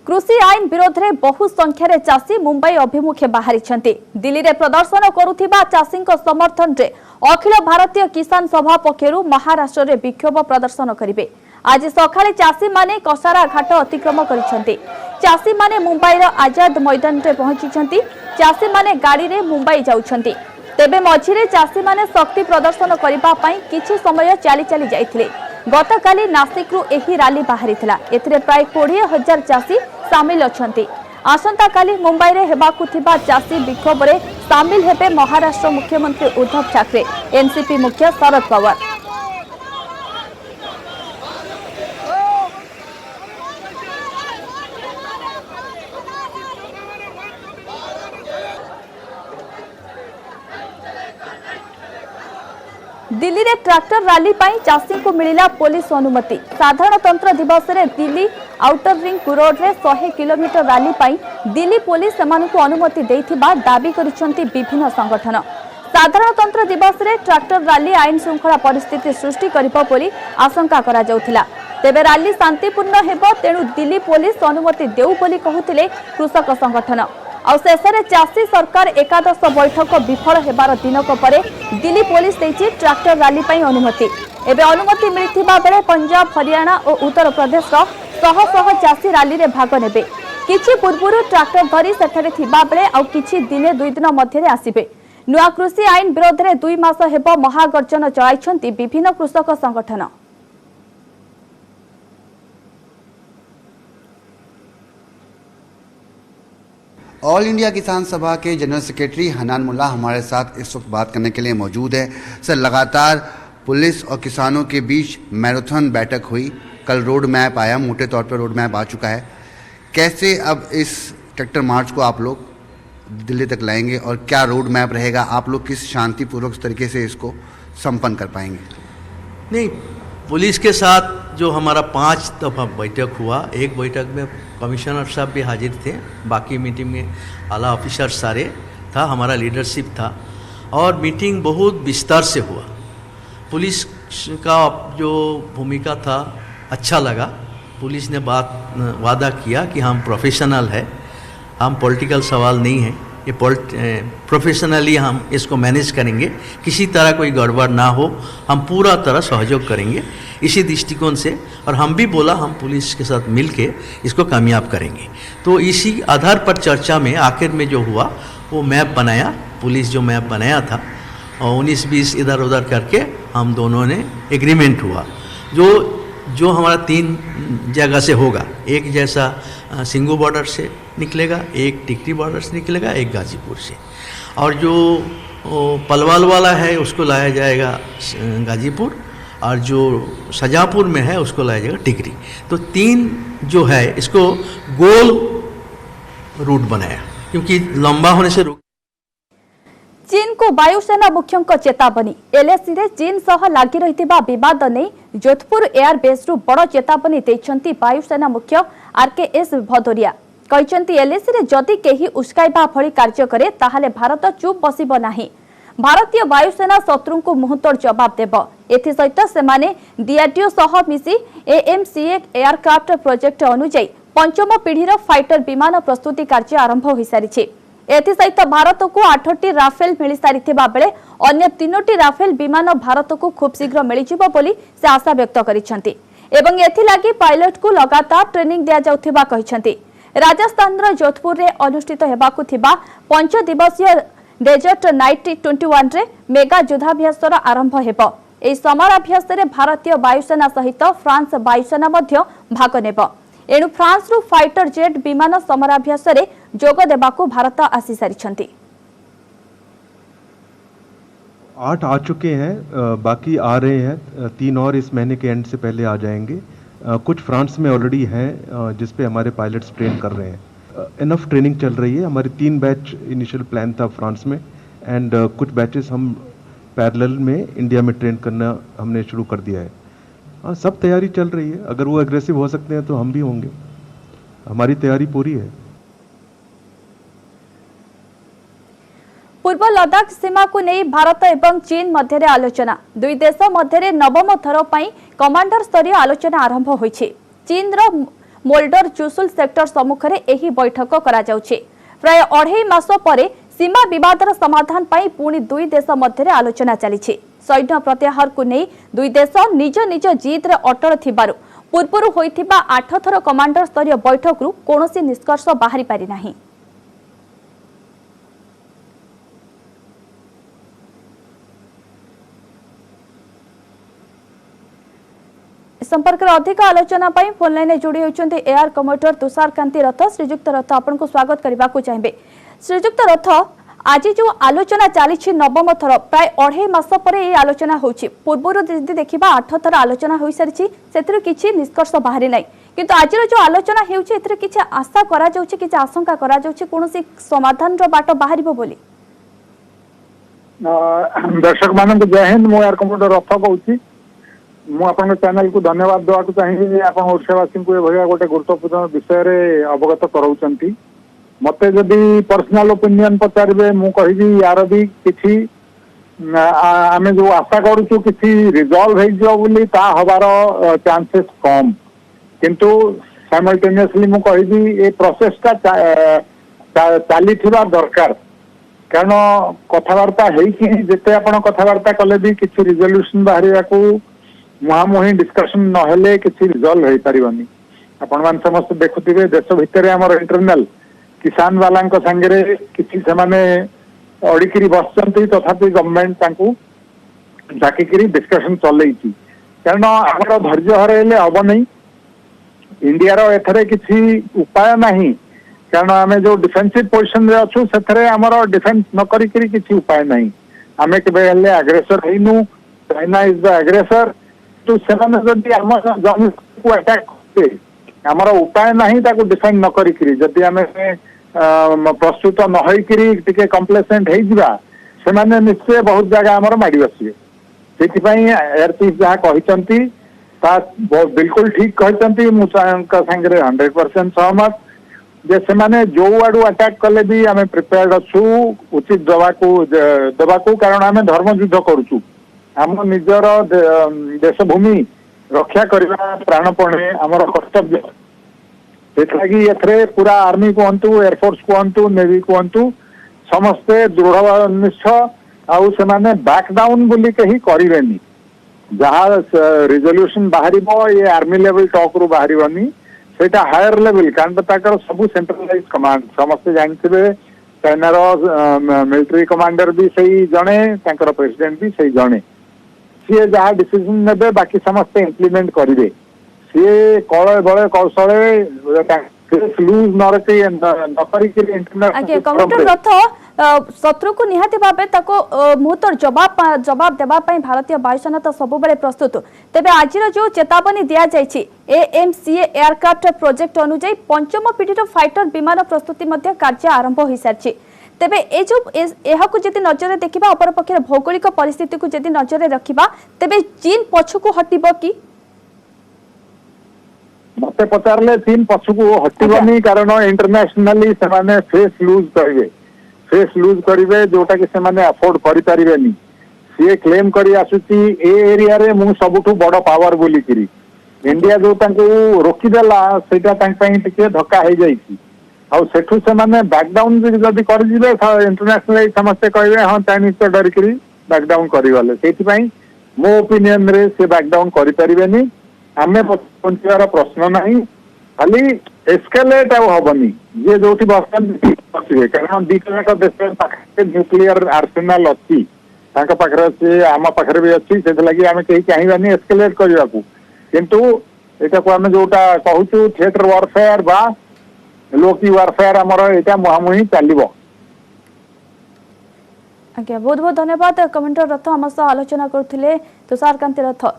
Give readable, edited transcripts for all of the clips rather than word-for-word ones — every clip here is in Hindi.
कृषि आईन विरोध में बहु संख्यार चाषी मुंबई अभिमुखे बाहरी दिल्ली में प्रदर्शन करुथिबा चाषी समर्थन रे अखिल भारतीय किसान सभा पक्षरु महाराष्ट्र में विक्षोभ प्रदर्शन करेंगे। आज सकाळे चाषी माने कसारा घाट अतिक्रम करिसेंती। चाषी माने मुंबईर आजाद मैदान रे पहुंची। चाषी माने गाड़ी रे मुंबई जाउछंती। तेबे मझिरे चाषी माने शक्ति प्रदर्शन करिबा पई किछि समय चली चली जाइथिले। गतकाली नासिकरू एही रैली बाहरिथिला। एथिरे प्राय 20,000 चाषी सामिल अछंती। आसंता काली मुंबई रे हेबाकु थिबा चाषी विक्षोभ रे सामिल हेबे महाराष्ट्र मुख्यमंत्री उद्धव ठाकरे, एनसीपी मुख्य शरद पवार। दिल्ली रे ट्रैक्टर रैली पाई चाषी को मिलिला पुलिस अनुमति। साधारणतंत्र दिवस रे दिल्ली आउटर रिंग रोड रे 100 किलोमीटर रैली पाई दिल्ली पुलिस सेमानकु अनुमति देइथिबा दाबी करिसंती विभिन्न संगठन। साधारणतंत्र दिवस रे ट्रैक्टर रैली आईन श्रृंखला परिस्थिति सृष्टि करिबो बोली आशंका करा जाउथिला। तेबे रैली शांतिपूर्ण हेबो, तेणु दिल्ली पुलिस अनुमति देउ बोली कहूथिले कृषक संगठन। आ शेषे चाषी सरकार एकादश बैठक विफल हेबार दिनक परे दिल्ली पुलिस देछि ट्रैक्टर रैली पई अनुमति। एबे अनुमति मिलिथिबा बेले पंजाब, हरियाणा और उत्तर प्रदेश शह शह चाषी रैली रे भाग नेबे। किछि पूर्वरु ट्रैक्टर धरी सेठारे थिबा बेले आ किछि दिने 2 दिन मध्यरे आसीबे। नुआ कृषि आईन विरोध रे 2 मास हेबो महागर्जन चलाइछंती विभिन्न कृषक संगठन। ऑल इंडिया किसान सभा के जनरल सेक्रेटरी हनान मुल्ला हमारे साथ इस वक्त बात करने के लिए मौजूद है। सर, लगातार पुलिस और किसानों के बीच मैराथन बैठक हुई। कल रोड मैप आया, मोटे तौर पर रोड मैप आ चुका है। कैसे अब इस ट्रैक्टर मार्च को आप लोग दिल्ली तक लाएंगे और क्या रोड मैप रहेगा? आप लोग किस शांतिपूर्वक तरीके से इसको संपन्न कर पाएंगे? नहीं, पुलिस के साथ जो हमारा 5 दफ़ा बैठक हुआ, एक बैठक में कमिश्नर साहब भी हाजिर थे, बाकी मीटिंग में आला ऑफिसर सारे था, हमारा लीडरशिप था और मीटिंग बहुत विस्तार से हुआ। पुलिस का जो भूमिका था अच्छा लगा। पुलिस ने वादा किया कि हम प्रोफेशनल है, हम पॉलिटिकल सवाल नहीं है, ये प्रोफेशनली हम इसको मैनेज करेंगे, किसी तरह कोई गड़बड़ ना हो, हम पूरा तरह सहयोग करेंगे इसी दृष्टिकोण से। और हम भी बोला हम पुलिस के साथ मिलके इसको कामयाब करेंगे। तो इसी आधार पर चर्चा में आखिर में जो हुआ वो मैप बनाया, पुलिस जो मैप बनाया था और 19-20 इधर उधर करके हम दोनों ने एग्रीमेंट हुआ जो हमारा 3 जगह से होगा। एक जैसा सिंगू बॉर्डर से निकलेगा, एक टिकरी बॉर्डर से निकलेगा, एक गाजीपुर से, और जो पलवाल वाला है उसको लाया जाएगा गाजीपुर, और जो शाहजहाँपुर में है उसको लाया जाएगा टिकरी। तो 3 जो है इसको गोल रूट बनाया क्योंकि लंबा होने से चीन को वायुसेना मुख्यों चेतावनी। एलएसी रे चीन सह लागी रहितिबा विवाद नै जोधपुर एयरबेस रु बड़ चेतावनी देछंती वायुसेना मुख्य आरकेएस भदौरिया। कहचंती एलएसी रे जदि केही उस्काइबा भली कार्य करे ताहाले भारत चुप बसिब नाही। भारतीय वायुसेना शत्रु को मुहतोड़ जवाब देब। एथि सहित सेमाने डीआरडीओ सह मिसी एएमसीए एयरक्राफ्ट प्रोजेक्ट अनुଯାयी 5ମ पीढ़ीर फाइटर विमान प्रस्तुति कार्य आरंभ हो सारी। एथि सहित भारत को 8टी राफेल मिल सारी बेले अन्य 3टी राफेल विमान भारत को खूब शीघ्र मिलिजिबो बोली से आशा व्यक्त करिसेंती एवं एथि लागि पायलट को लगातार ट्रेनिंग दिया जाउथिबा कहिसेंती। राजस्थान रो जोधपुर रे अनुष्ठित हेबाकु थिबा 5 दिवसीय डेजर्ट नाइट 21 रे मेगा युद्धाभ्यास आरंभ हेबो। एई समराभ्यास रे भारतीय वायुसेना सहित फ्रांस वायुसेना मध्य भाग नेब। एणु फ्रांस रु फाइटर जेट विमान समराभ्यास रे जोग देबाकू भारत आसी सारिछंती। 8 आ चुके हैं, बाकी आ रहे हैं, 3 और इस महीने के एंड से पहले आ जाएंगे। कुछ फ्रांस में ऑलरेडी हैं जिस पे हमारे पायलट्स ट्रेन कर रहे हैं। इनफ ट्रेनिंग चल रही है। हमारी 3 बैच इनिशियल प्लान था फ्रांस में, एंड कुछ बैचेस हम पैरेलल में इंडिया में ट्रेन करना हमने शुरू कर दिया है। हाँ, सब तैयारी चल रही है। अगर वो एग्रेसिव हो सकते हैं तो हम भी होंगे, हमारी तैयारी पूरी है। पूर्व लद्दाख सीमा को नहीं भारत एवं चीन मध्य आलोचना। दुई देश मध्य नवम थर पर कमांडर स्तरीय आलोचना आरंभ होइछि। चीन रो मोल्डर चुसुल सेक्टर सम्मुखें यह बैठक करा जाउछि। प्राय 2.5 मास पर सीमा विवादर समाधान पाई पुणी दुई देश मध्य आलोचना चली। सैन्य प्रत्याहार को नहीं दुई देश निज निज जिद रे अटल थिबारु पूर्व होइथिबा 8 थर कमांडर स्तरीय बैठक रु कोनोसी निष्कर्ष बाहरी पारि नाही। संपर्क में अधिक आलोचना पाई फोन लाइन जोड़ी होइचंती एआर कमांडर तुषार कांति रथ। श्रीजुक्त रथ आपन को स्वागत करबा को चाहिए। श्रीजुक्त रथ आज जो आलोचना चली नवम थर प्राय 2.5 मास पर ये आलोचना होछि। पूर्व देखा 8 थर आलोचना हो सारी से किसी निष्कर्ष बाहरी ना किंतु आज जो आलोचना होछि किसी आशा करा जाउछि किसी आशंका करा जाउछि कोनोसी समाधान रो बाट बाहरिबो बोली। दर्शक मानक जय हिंद। मो एआर कमांडर रथ कहूँ। मु आपन चैनल को धन्यवाद देवा चाहिए। आप ओडिशावासी को ये गोटे गुरुत्वपूर्ण विषय रे अवगत कराउछंती। मते जदि पर्सनल ओपिनियन पचारे मु कहिबी यार भी किछि आमे जो आशा करूछु किछि रिजॉल्व हो जो बोली ता हबार चांसेस कम किंतु साइमल्टेनियसली मु कहिबी ए प्रोसेस ता चाली थिबा दरकार कारण कथबार्ता है कि जिते आपण कथबार्ता कले भी किछि रिजोल्यूशन बाहरिया को मुहामुही डिस्कशन नहेले किछि रिजॉल्व हो पारिबनी। आपण मान समस्त देखुथिबे देश भितर हमर इंटरनल किसान वाला संगे किसी से अड़िकी बसचंती तथापि गवर्नमेंट तांकू डाकिकी डिस्कशन चलई कारण आमर धैर्य हरइले हम नहीं। इंडिया रो एथरे किसी उपाय नहीं कारण आम जो डिफेंसिव पोजिशन रे अच्छु से आमर डिफेंस न करी किसी उपाय नहीं। आम के आग्रेसर हैनु। चाइना इज द आग्रेसर तो से अटैक करते आमर उपाय नहीं ताको डिफेंड न करी जदि आम प्रस्तुत न होकर कम्प्लेसेंट हो निश्चय बहुत जगह आमर माड़ी बसवे। से एयर चीफ जहाँ कहते बिल्कुल ठीक कहते मुझे 100% सहमत जे से जो आड़ू अटैक कले भी आम प्रिपेयर्ड अच्छू उचित देवाकू कारण आम धर्म युद्ध करुचु। आम निजर देशभूमि रक्षा करने प्राणपणे आमर कर्तव्य से पूरा आर्मी कहतु एयरफोर्स कहतु नेवी कहतु समस्ते दृढ़ निश्चय आउ से बैकडाउन बोली कहीं करेनि जहाँ रिजोल्यूशन बाहर ये आर्मी लेवल टॉक रू बाहरनी से हायर लेवल कारण सब सेंट्रलाइज कमांड समस्ते जानते चाइनार मिलिट्री कमांडर भी सही जड़े प्रेसिडेंट भी सही जड़े सी जहाँ डिसीजन ने बाकी समस्ते इम्प्लीमेंट करेंगे सी कल बड़े कौशल लूज कमांडर रथ शत्रु को निहाती भावे मुहूर्त जवाब देवाई भारतीय वायुसेना तो सब प्रस्तुत। तेबे आज जो चेतावनी दि जाइए AMCA एयरक्राफ्ट प्रोजेक्ट अनुଯାयी पंचम पीढ़ी फाइटर विमान प्रस्तुति कार्य आरंभ हो सारी। तेबे ए जो एहाकु जदि नजर देखिबा अपर पक्षे भौगोलिक परिस्थिति को जदि नजर रखिबा तेबे चीन पछकु हटिबो कि मते पचारले चीन पछकु हटिबनी कारण इंटरनेशनली से फेस लूज करिवे जोटा कि से अफोर्ड करि परिबेनी। सी क्लेम करी आसुची ए एरिया रे मु सबुठु बड़ पावर बोली करी इंडिया जो तांको रोकीदेला सेटा तांक पई टिके धक्का हो जाइछि आउ सेठु से बैकडाउन जदि कर जिवे इंटरनेशनल समस्ते कहबे हां चाइनीज तो डर करी बैकडाउन करिवाले सेति मो ओपिनियन रे से बैकडाउन करि परिबेनी। आमे पहुंचार प्रश्न नहीं खाली एस्केलेट आबनी जे जो बसवे कारण दीटा देश न्यूक्लियर आर्सेनाल अच्छी पाखे आम पाखे भी अच्छी से लगी आम कहीं चाहबानी एस्केलेट करने को किंतु यहाँ आम जोटा कहूँ थिएटर वारफेयर बा लोकी वारफेयर आमर यहाँ मुहामुही चलो। आज्ञा बहुत बहुत धन्यवाद कमेंटर रथ आम सह आलोचना करथिले तुषार कांति रथ।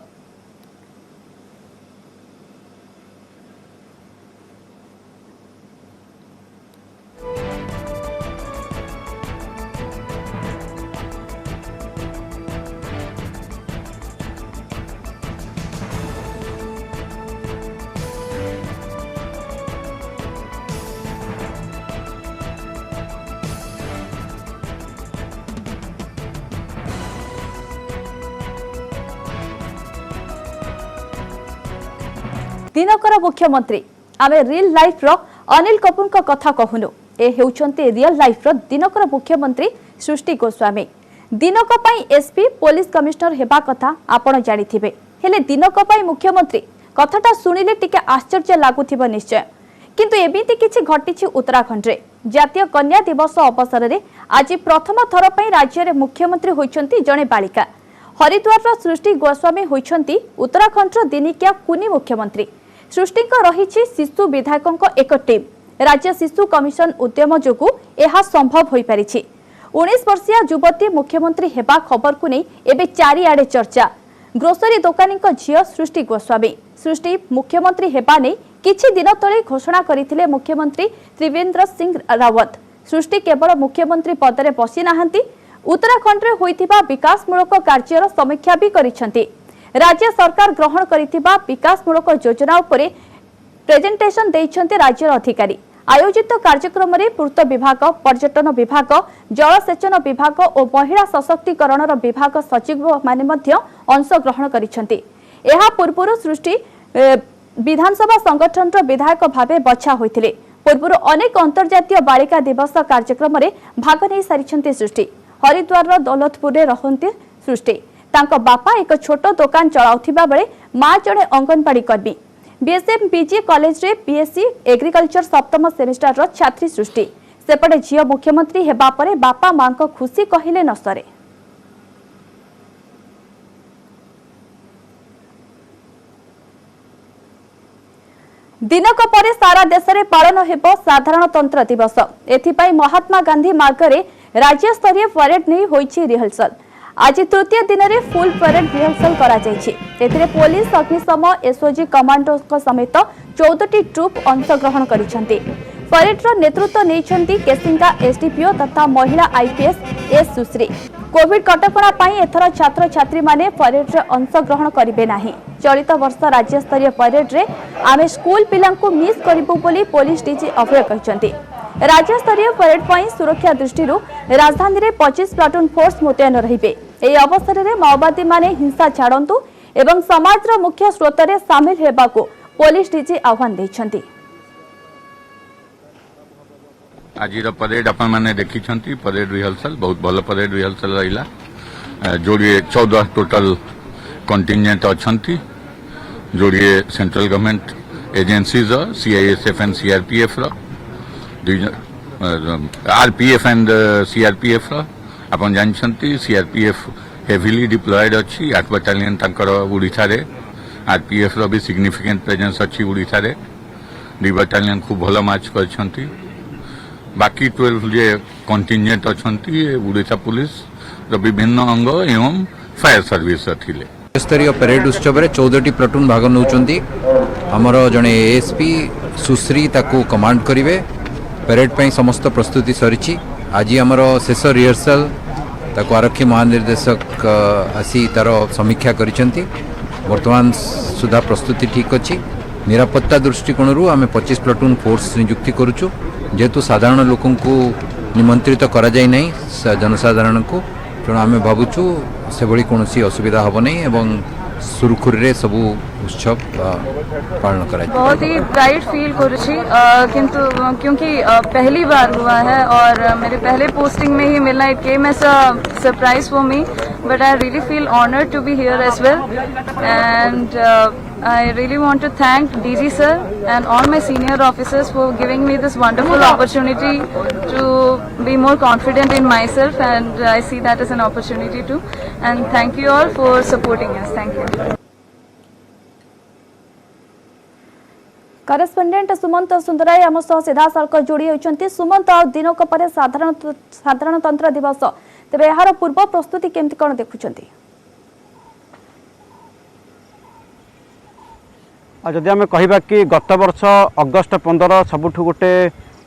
दिनकर मुख्यमंत्री आमे रियल लाइफ रो अनिल कपूर को कथा कहूनु। ए हेउचंती रियल लाइफ रो दिनकर मुख्यमंत्री सृष्टि गोस्वामी। दिनक पई एसपी पुलिस कमिश्नर हेबा कथा आपण जानिथिबे, हेले दिनक पई मुख्यमंत्री कथाटा सुनिले टिके आश्चर्य लागुथिबो निश्चय। किंतु एबिति किछि घटिछि उत्तराखंड रे। जातीय कन्या दिवस अवसर रे आज प्रथम थर पई राज्य रे मुख्यमंत्री होइछंती जणे बालिका। हरिद्वार रो सृष्टि गोस्वामी होइछंती उत्तराखंड रो दिनिकिया कुनी मुख्यमंत्री। सृष्टि को रहिछि शिशु विधायकों को एक टीम। राज्य शिशु कमिशन उद्यम जोगु एहा संभव होई परिछि। 19 वर्षीय युवती मुख्यमंत्री हेबा खबर को नहीं एबे चारिआडे चर्चा। ग्रोसरी दुकानी झील सृष्टि गोस्वामी। सृष्टि मुख्यमंत्री हेबा नहीं किछि दिन तले घोषणा करथिले मुख्यमंत्री त्रिवेंद्र सिंह रावत। सृष्टि केवल मुख्यमंत्री पदरे बसी नाहंती, उत्तराखंड रे होइथिबा विकासमूलक कार्यर समीक्षा भी करिसेंती। राज्य सरकार ग्रहण करिथिबा विकासमूलक योजना उपरे प्रेजेंटेशन देइछंती राज्य अधिकारी। आयोजित कार्यक्रम में पूर्त विभाग, पर्यटन विभाग, जलसेचन विभाग और महिला सशक्तिकरण विभाग सचिव माने मध्य अंशग्रहण करिसेंती। एहा पूर्व सृष्टि विधानसभा संगठन विधायक भावे बछा होइथिले। पूर्व अनेक अंतर्जातीय बालिका दिवस कार्यक्रम में भाग नहीं सारी सृष्टि। हरिद्वार दौलतपुर में रहती सृष्टि। तांको बापा एक छोट दुकान चलाउथिबा बेले मां जड़े अंगनवाड़ी कर्मी। बीएसएम पीजी कॉलेज रे बीएससी एग्रीकल्चर सप्तम सेमिस्टर रो छात्री सृष्टि। सेपटे झियो मुख्यमंत्री हेबा परे बापा मां को खुशी कहिले न सरे। दिनक परे सारा देश में पालन हेबो साधारणतंत्र दिवस। एथिपाई महात्मा गांधी मार्ग रे राज्य स्तरीय परेड नहीं होईछि रिहर्सल। आज तृतीय दिन में फुल परेड रिहर्सल करा जायछि। एथिरे पुलिस, अग्निशम, एसओजी कमांडो समेत 14टी ट्रुप अंशग्रहण करिसेंती। परेड रो नेतृत्व नेइछंती केसिंगा एसडीपीओ तथा महिला आईपीएस एस सुश्री। कोविड कटकणा पाई एथर छात्र छात्री माने परेड रे अंशग्रहण करिवे नाही। चलित वर्ष राज्य स्तरीय परेड रे आमे स्कूल पिलांकु मिस करिबु बोली पुलिस डीजी अभय कहचंती। राज्य स्तरीय परेड पाई सुरक्षा दृष्टि राजधानी रे 25 प्लाटून फोर्स मुतयन रहिबे। एई अवसर रे माओवादी माने हिंसा छाड़ंतु एवं समाज रो मुख्य स्रोत रे शामिल हेबाकू पुलिस डीजी आह्वान दैछंती। आज परेड अपन मैंने देखी परेड रिहर्सल बहुत भल परेड रिहर्सल रहा। जोड़े 14 टोटल कंटिजेंट अच्छा जोड़े central government agencies CISF and CRPF RPF and CRPF अपन जानते सीआरपीएफ हेविली डिप्लॉयड अच्छी 8 बटालियन उड़ीसा रे। आरपीएफ भी सिग्निफिकेंट प्रेजेंस अच्छी उड़ीसा रे। 2 बटालियन खूब भल मार्च कर। बाकी 12 जे कंटिजेंट अच्छा उड़ीसा पुलिस विभिन्न अंग एवं फायर सर्विस थिले। स्तरीय परेड उत्सव में 14टी प्लाटून भाग नौकरी। आमर जड़े एएसपी सुश्री ताकू कमांड करेंगे। परेड पर समस्त प्रस्तुति सरी। आज आमर शेष रिहर्सल ताकू आरक्षी महानिर्देशक आसी तार समीक्षा करिसेंती। वर्तमान सुधा प्रस्तुति ठीक अच्छी। निरापत्ता दृष्टिकोण आम 25 प्लाटून फोर्स नियुक्ति करुचु। जेहेतु साधारण लोकों को निमंत्रित करा जाय नहीं जनसाधारण को, तेणु आम भावुचु से भली कौन असुविधा हम नहीं एवं सुरखुरी रे सबू उत्सव पालन करा। बहुत ही प्राइड फील करुछि किंतु क्योंकि पहली बार हुआ है और मेरे पहले पोस्टिंग में ही मिलना, it came as a surprise for me, but I really feel honoured to be here as well and I really want to thank DG sir and all my senior officers for giving me this wonderful opportunity to be more confident in myself, and I see that as an opportunity too. And thank you all for supporting us. Thank you. Correspondent Sumant Sundaray आम सह सीधा सड़क जोड़ी होती। सुमंत दिनक पर साधारणतंत्र दिवस, तेरे यार पूर्व प्रस्तुति केमती कौन देखुंट? जदि आम कहिबा कि गत वर्ष अगस्ट 15 सबुठ गोटे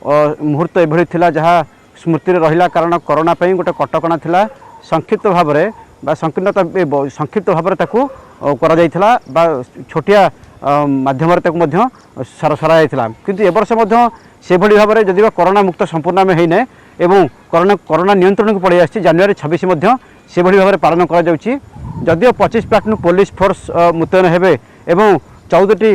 मुहूर्त एभली थिला जहाँ स्मृति रहिला, कारण कोरोना पई गोटे कटकणा थिला। संक्षिप्त भाव में संक्षिप्त भाव ताकू करा जायथिला बा छोटिया माध्यम सरा जायथिला। किंतु ए वर्ष से भली भाव में जदि कोरोना मुक्त संपूर्ण आम होने एवं कोरोना नियंत्रण को पड़े आसी जनवरी 26 से भली भाव में पालन करा जाउची। जदिओ 25 प्लाटून पुलिस फोर्स मुतयन हेबे एवं 14टी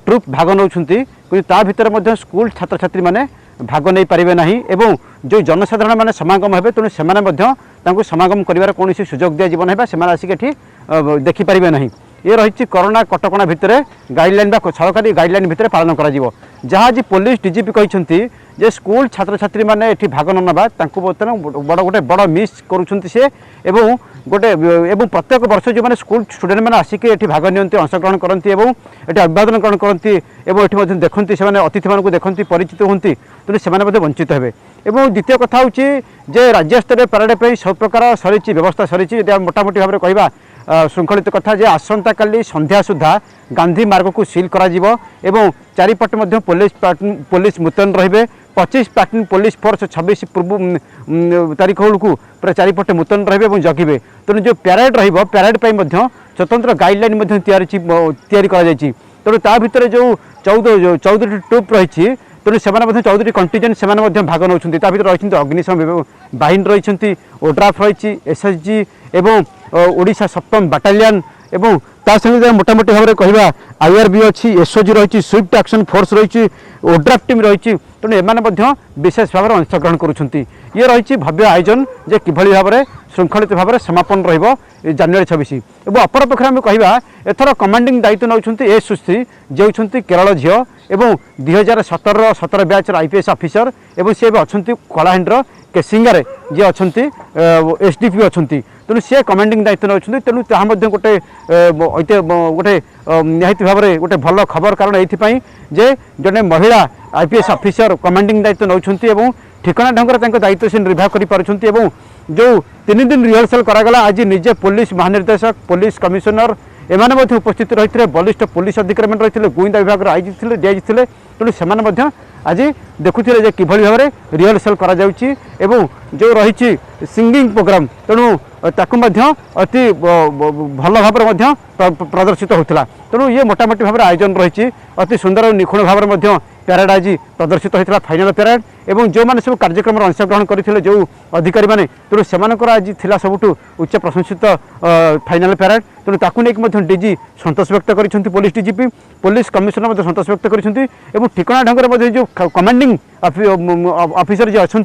ट्रुप भाग नौछंती, कि ता भितर स्कूल छात्र छात्री माने भाग नहीं पारे ना एवं जो जनसाधारण मैंने समागम हे तेणु से समागम कर कौन सुजोग दिज्व ना से आसिक देखिपारे ना ये रही कोरोना कटकणा भितर गाइडलाइन सरकारी गाइडलाइन भितर पालन कर जहाँ आज पुलिस डीजीपी कहते जे स्कूल छात्र छात्री मैंने ये भाग न नवा बड़ गोटे बड़ मिस करुँच सी एवं गोटे प्रत्येक वर्ष जो मैंने स्कूल स्टूडेंट मैंने आसिक ये भाग नियंती अंशग्रहण करती ये अभिवादन ग्रहण करती ये देखती से अतिथि मानक देखती परिचित होती तेणु से वंचित हे एवं द्वितीय कथा हूँ जे राज्य स्तर परेड सब प्रकार सरी व्यवस्था सरी मोटामोटी भाव में कहवा श्रृंखलित कथा जे आसंता काली संध्या सुधा गांधी मार्ग को सील करा जीवो एवं चारिपट मध्य पुलिस मुतयन रहिबे 25 प्लाटून पुलिस फोर्स 26 पूर्व तारीख बेलू पूरा चारिपटे मुतयन रहिबे एवं जगिबे तेणु जो पैरेड रहिबो पैरेड पई मध्य स्वतंत्र गाइडलाइन मध्य तैयारी करा जायछि तेणु ता भितर जो 14 टूप रही तेणु से 14 कंटिजेंट से भाग नौ रही अग्निशम बाहिनी रही ओड्राफ रही एसएसजी एवं ओडिशा 7म बाटालियन एवं ता संगे मोटामोटी भाव में कहवा आईआरबी अच्छी एसओजी रही स्विफ्ट एक्शन फोर्स रही ओड्राफ टीम रही तेणु एम विशेष भाव में अंशग्रहण करुँच ये रही भव्य आयोजन जे किभली भाव में श्रृंखलित भाव में समापन रजानुरी 26 और अपर पक्ष में कहवा एथर कमांडिंग दायित्व नौकरी ए सुश्री जे होती केरल झील एवं 2017 बैचर आईपीएस ऑफिसर एवं सी अच्छा कलाहांडीर केसिंगारे जी अच्छा एसडीपी अच्छा तेणु सी कमांडिंग दायित्व नौकरी तेणु ताहा गोटे गोटे निहाती भाव में गोटे भल खबर कारण ये जे जड़े महिला आईपीएस ऑफिसर कमांडिंग दायित्व नौकरी ठिकाना ढंग दायित्व से निर्वाह कर जो 3 दिन रिहर्सल करागला आज निजे पुलिस महानिर्देशक पुलिस कमिशनर एमाने उपस्थित रही बलिष्ठ पुलिस अधिकारी रही गुइंदा विभाग आईजी थे डीआईजी थे तेणु से आज देखुले किभली भाव में रिहर्सल करा जो रही सिंगिंग प्रोग्राम तेणु ताकू अति भल भाव में प्रदर्शित होता तेणु ये मोटामोटी भाव में आयोजन रही अति सुंदर और निखुण भाव में पैरेड आज प्रदर्शित होता फाइनाल पैरेड एवं जो मैंने सब कार्यक्रम अंशग्रहण करते जो अधिकारी मैंने तेणु से आज थिला सबुठु उच्च प्रशंसित फाइनाल पैरेड तेणु ताकू नहीं डीजी संतोष व्यक्त कर पुलिस डीजीपी पुलिस कमिशनर संतोष व्यक्त कर ठिकाना ढंग में जो कमांडिंग ऑफिसर जी अच्छा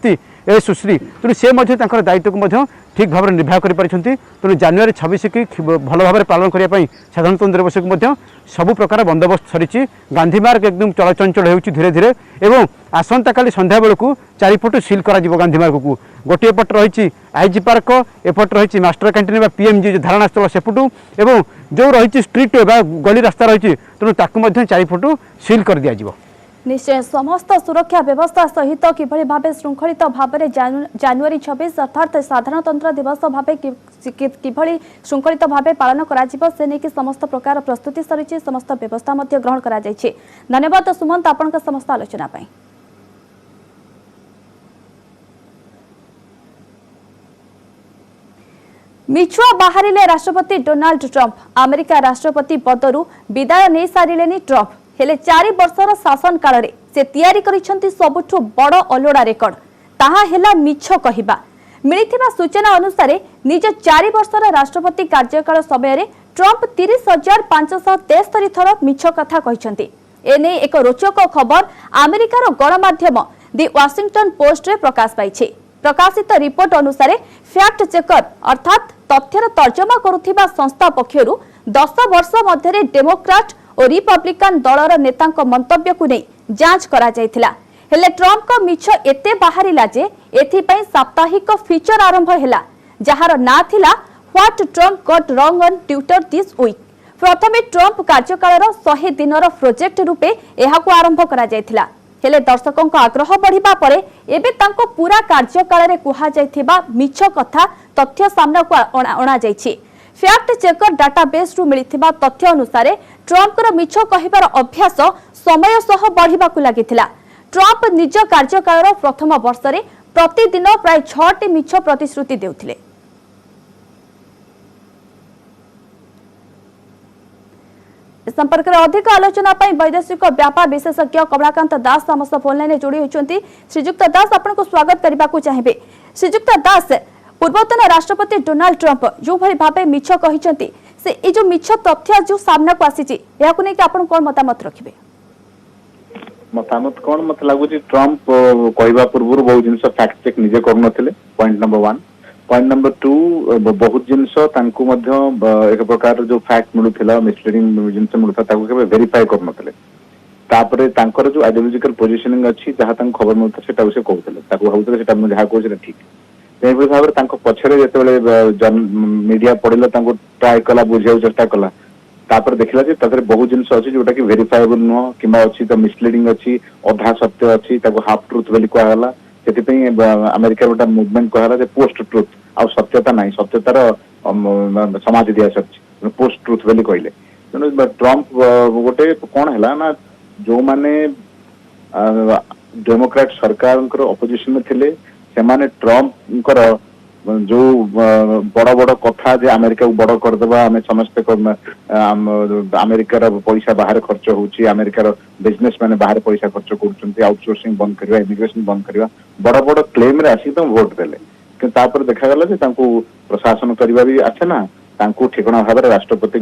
ए सुश्री तेणु से दायित्व को ठीक भाव में निर्वाह कर जानुरी 26 की भल भाव में पालन करने साधारणतंत्र दिवस को सबु प्रकार बंदोबस्त सरी गांधी मार्ग एकदम चलचंचल हो धीरे धीरे एवं आसंता काली संध्या बेलू चारिपटू सील कर गांधी मार्ग को गोटे पट रही आईजी पार्क एपट रही मास्टर कैंटीन पीएमजी धारणा स्थल सेपटू एवं जो रही स्ट्रीट गली रास्ता रही तेणु ताकू चारिपटू सील कर दिया निश्चय समस्त सुरक्षा व्यवस्था सहित किभली भाव श्रृंखलित भाव में जानुरी 26 अर्थात साधारणतंत्र दिवस भाव किभली श्रृंखलित भाव पालन कर समस्त प्रकार प्रस्तुति सरी समस्त व्यवस्था ग्रहण कर धन्यवाद सुमंत आपण समस्त आलोचना पाई। मिछुआ बाहरिले राष्ट्रपति डोनाल्ड ट्रंप अमेरिका राष्ट्रपति पदरु विदाय नहीं सारिले ट्रंप हेले 4 वर्षर शासन काल रे से तैयारी करिसेंती सबुठु बड़ अलोड़ा रेकर्ड ताहा हेला मिछ कहिबा मिलिथिबा सूचना अनुसार निज 4 वर्षर राष्ट्रपति कार्यकाल समय रे ट्रंप 30,573 थर मिछ कथा कहिसेंती एने एक रोचक खबर अमेरिकार गणमाध्यम दि वाशिंगटन पोस्ट रे प्रकाश पाइछे प्रकाशित रिपोर्ट अनुसार फैक्ट चेकर अर्थात तथ्यर तर्जमा करुथिबा संस्था पक्षरु 10 वर्ष मध्य डेमोक्राट और रिपब्लिकन दलर नेता मंतव्य को नहीं जांच करा जायथिला हेले ट्रंप को मिछ एते बाहरिला जे एथिपई साप्ताहिक फीचर आरंभ हैला जहार ना थिला what Trump got wrong on Twitter this week प्रथमे ट्रंप कार्यकाल 100 दिनर प्रोजेक्ट रूपे एहाको आरंभ करा जायथिला हेले दर्शकों का आग्रह बढ़िबा परे एबे तांको पूरा कार्यकाल रे कुहा जायथिबा मिछ कथा तथ्य सामना को अणा जायछि फैक्ट चेकर डाटाबेस रु मिलिथिबा तथ्य अनुसार ट्रंप रो मिछ कहिबार अभ्यास समय सह बढ़िबा को लागिथिला ट्रंप निज कार्यकाल प्रथम वर्ष रे प्रतिदिन प्राय 6टी मिछ प्रतिश्रुति देउथिले संपर्क में अधिक आलोचना वैदेशिक व्यापार विशेषज्ञ कमलाकांत दास आम सह फोन लाइन जोड़ी होती श्रीजुक्त दास आपको स्वागत करने को चाहिए श्रीजुक्त दास पूर्वतन राष्ट्रपति डोनाल्ड ट्रंप जो भली भाव मिछ कहते से जो मिछ तथ्य जो सामना को आसी कौन मतामत रखिए मतामत कौन मत लगुच ट्रम्प कहवा पूर्व बहुत जिन फैक्ट चेक निजे कर पॉइंट नंबर 1 पॉइंट नंबर 2 बहुत जिन एक प्रकार जो फैक्ट मिलूला मिसलीडिंग जिन मिलता वेरीफाई कर तापरे तांकर जो आइडियोलॉजिकल पोजिशनिंग अच्छी जहाँ खबर मिलता से कहते भावुले जहाँ कहते ठीक तेभली भाव में पछरे जो मीडिया पढ़ला ट्राए कला बुझे चेष्टा कला तापर देखला जे तादरे बहुत जिन अच्छी जोटा कि वेरीफाएबल नुह कि अच्छी तो मिसलीडिंग अच्छी अधा सत्य अच्छी हाफ ट्रुथ बोली कहला से अमेरिका गोटा मुवमेंट कहला पोस्ट ट्रुथ आ सत्यता ना सत्यतार समाज दिया सर पोस्ट ट्रुथ बोली कहले तेणु ट्रम्प गोटे कौन है ना जो माने डेमोक्रेट सरकार अपोजिशन में थिले से माने ट्रम्प जो बड़ बड़ कथा जे अमेरिका को बड़ करदेबा आम समस्ते अमेरिकार पैसा बाहर खर्च होची अमेरिकार बिजनेस मैंने बाहर पैसा खर्च कर आउटसोर्सिंग बंद करवा इमिग्रेशन बंद करवा बड़ बड़ क्लेम रे आसी तो वोट देले कि तापर देखा गला जे तांको प्रशासन करवा भी आछे ना तांको ठिकाना भाव में राष्ट्रपति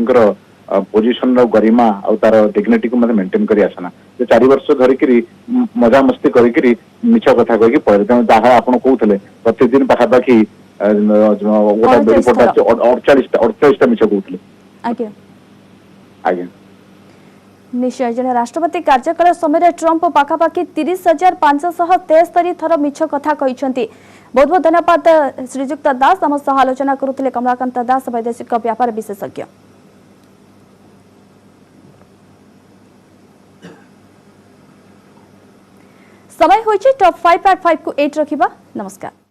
पोजिशन गरिमा और तार डिग्निटी को मेंटेन कर आसना जे 4 वर्ष धरिकी मजा मस्ती करी मिछ कथा कही पड़े तेणु जहाँ आप कहते प्रतिदिन पाखापाखि गोटे रिपोर्ट आछे 48 मिछ कहते आज्ञा आज्ञा निश्चय जन राष्ट्रपति कार्यकाल समय ट्रम्प पाखापाखि 30,573 थर मिछ कथा कहते बहुत बहुत धन्यवाद श्रीजुक्त दास आम सह आलोचना करुले कमलाकांत दास वैदेशिक व्यापार विशेषज्ञ। समय होइछि टॉप 5 को 8 रखिबा। नमस्कार।